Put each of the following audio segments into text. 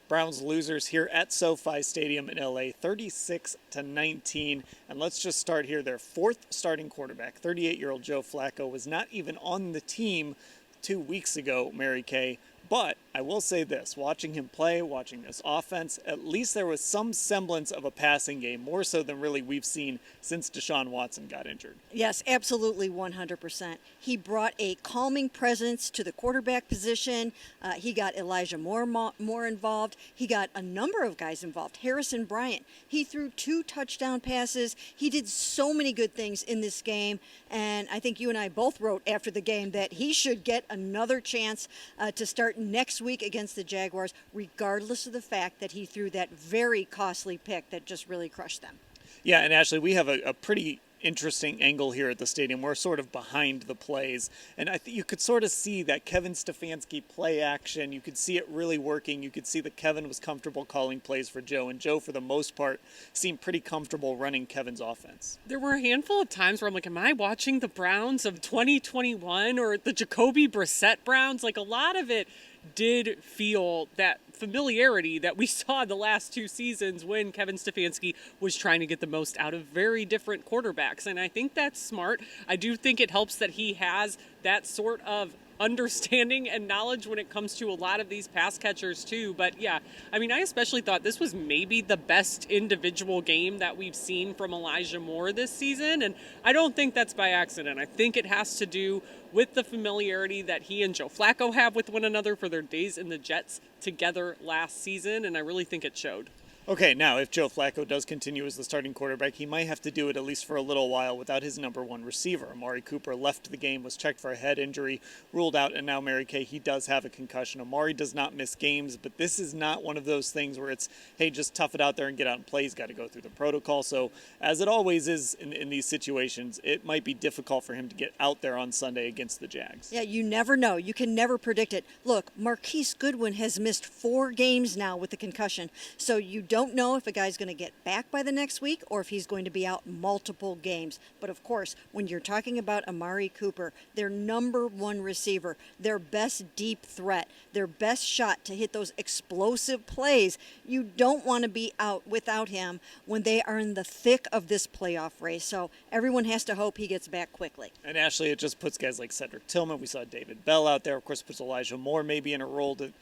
Browns losers here at SoFi Stadium in LA, 36-19. And let's just start here. Their fourth starting quarterback, 38-year-old Joe Flacco, was not even on the team 2 weeks ago, Mary Kay. But I will say this, watching him play, watching this offense, at least there was some semblance of a passing game, more so than really we've seen since Deshaun Watson got injured. Yes, absolutely, 100%. He brought a calming presence to the quarterback position. He got Elijah more involved. He got a number of guys involved. Harrison Bryant. He threw 2 touchdown passes. He did so many good things in this game. And I think you and I both wrote after the game that he should get another chance to start next week against the Jaguars, regardless of the fact that he threw that very costly pick that just really crushed them. Yeah, and Ashley, we have a pretty interesting angle here at the stadium. We're sort of behind the plays, and I think you could sort of see that Kevin Stefanski play action. You could see it really working. You could see that Kevin was comfortable calling plays for Joe, and Joe, for the most part, seemed pretty comfortable running Kevin's offense. There were a handful of times where I'm like, am I watching the Browns of 2021 or the Jacoby Brissett Browns? Like, a lot of it did feel that familiarity that we saw the last 2 seasons when Kevin Stefanski was trying to get the most out of very different quarterbacks. And I think that's smart. I do think it helps that he has that sort of understanding and knowledge when it comes to a lot of these pass catchers too. But yeah, I mean, I especially thought this was maybe the best individual game that we've seen from Elijah Moore this season. And I don't think that's by accident. I think it has to do with the familiarity that he and Joe Flacco have with one another for their days in the Jets together last season. And I really think it showed. Okay, now if Joe Flacco does continue as the starting quarterback, he might have to do it at least for a little while without his number 1 receiver. Amari Cooper left the game, was checked for a head injury, ruled out, and now Mary Kay, he does have a concussion. Amari does not miss games, but this is not one of those things where it's, hey, just tough it out there and get out and play. He's got to go through the protocol. So as it always is in these situations, it might be difficult for him to get out there on Sunday against the Jags. Yeah, you never know. You can never predict it. Look, Marquise Goodwin has missed 4 games now with the concussion, so you don't know if a guy's going to get back by the next week or if he's going to be out multiple games. But of course, when you're talking about Amari Cooper, their number 1 receiver, their best deep threat, their best shot to hit those explosive plays, you don't want to be out without him when they are in the thick of this playoff race. So everyone has to hope he gets back quickly. And Ashley, it just puts guys like Cedric Tillman. We saw David Bell out there. Of course, puts Elijah Moore maybe in a role that,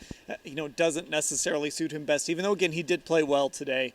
doesn't necessarily suit him best, even though, again, he did play well today.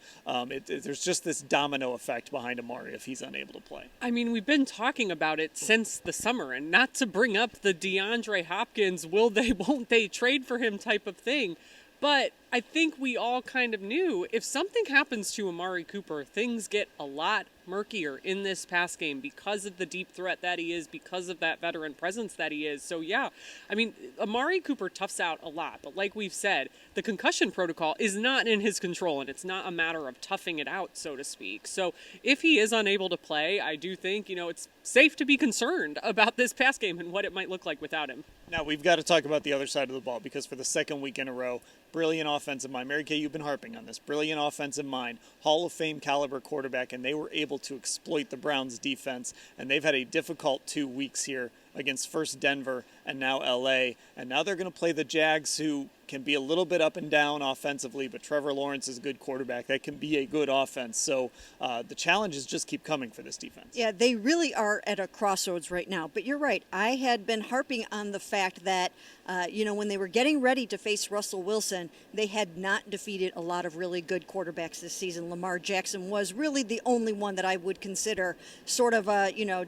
There's just this domino effect behind Amari if he's unable to play. I mean, we've been talking about it since the summer, and not to bring up the DeAndre Hopkins, will they, won't they trade for him type of thing. But I think we all kind of knew if something happens to Amari Cooper, things get a lot murkier in this pass game because of the deep threat that he is, because of that veteran presence that he is. So yeah, I mean, Amari Cooper toughs out a lot, but like we've said, the concussion protocol is not in his control, and it's not a matter of toughing it out, so to speak. So if he is unable to play, I do think, it's safe to be concerned about this pass game and what it might look like without him. Now, we've got to talk about the other side of the ball because for the second week in a row, brilliant offensive mind. Mary Kay, you've been harping on this. Brilliant offensive mind, Hall of Fame caliber quarterback, and they were able to exploit the Browns' defense, and they've had a difficult 2 weeks here against first Denver and now LA, and now they're going to play the Jags, who can be a little bit up and down offensively, but Trevor Lawrence is a good quarterback. That can be a good offense. So the challenges just keep coming for this defense. Yeah, they really are at a crossroads right now. But you're right. I had been harping on the fact that, when they were getting ready to face Russell Wilson, they had not defeated a lot of really good quarterbacks this season. Lamar Jackson was really the only one that I would consider sort of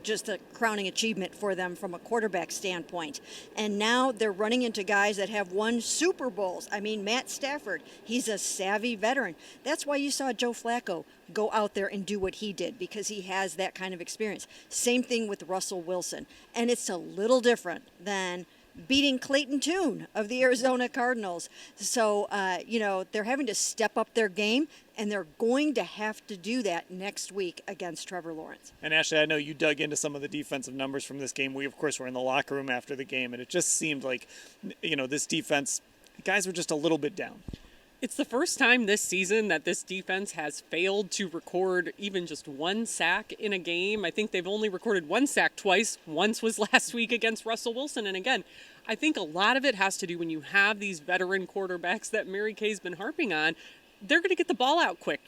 just a crowning achievement for them from a quarterback standpoint. And now they're running into guys that have won Super Bowls. I mean, Matt Stafford, he's a savvy veteran. That's why you saw Joe Flacco go out there and do what he did, because he has that kind of experience. Same thing with Russell Wilson. And it's a little different than beating Clayton Tune of the Arizona Cardinals. So, they're having to step up their game, and they're going to have to do that next week against Trevor Lawrence. And Ashley, I know you dug into some of the defensive numbers from this game. We, of course, were in the locker room after the game, and it just seemed like, this defense, guys were just a little bit down. It's the first time this season that this defense has failed to record even just 1 sack in a game. I think they've only recorded 1 sack twice. Once was last week against Russell Wilson. And again, I think a lot of it has to do when you have these veteran quarterbacks that Mary Kay's been harping on. They're going to get the ball out quick.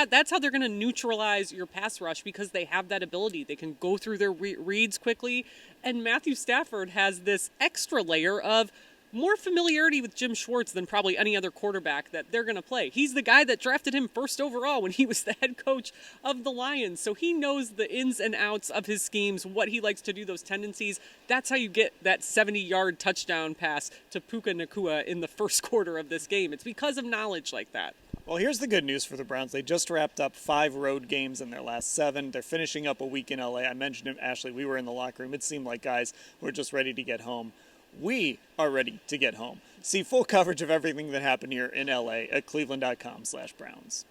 That's how they're going to neutralize your pass rush, because they have that ability. They can go through their reads quickly. And Matthew Stafford has this extra layer of more familiarity with Jim Schwartz than probably any other quarterback that they're going to play. He's the guy that drafted him first overall when he was the head coach of the Lions. So he knows the ins and outs of his schemes, what he likes to do, those tendencies. That's how you get that 70-yard touchdown pass to Puka Nacua in the first quarter of this game. It's because of knowledge like that. Well, here's the good news for the Browns. They just wrapped up 5 road games in their last 7. They're finishing up a week in LA. I mentioned it, Ashley. We were in the locker room. It seemed like guys were just ready to get home. We are ready to get home. See full coverage of everything that happened here in LA at cleveland.com/Browns.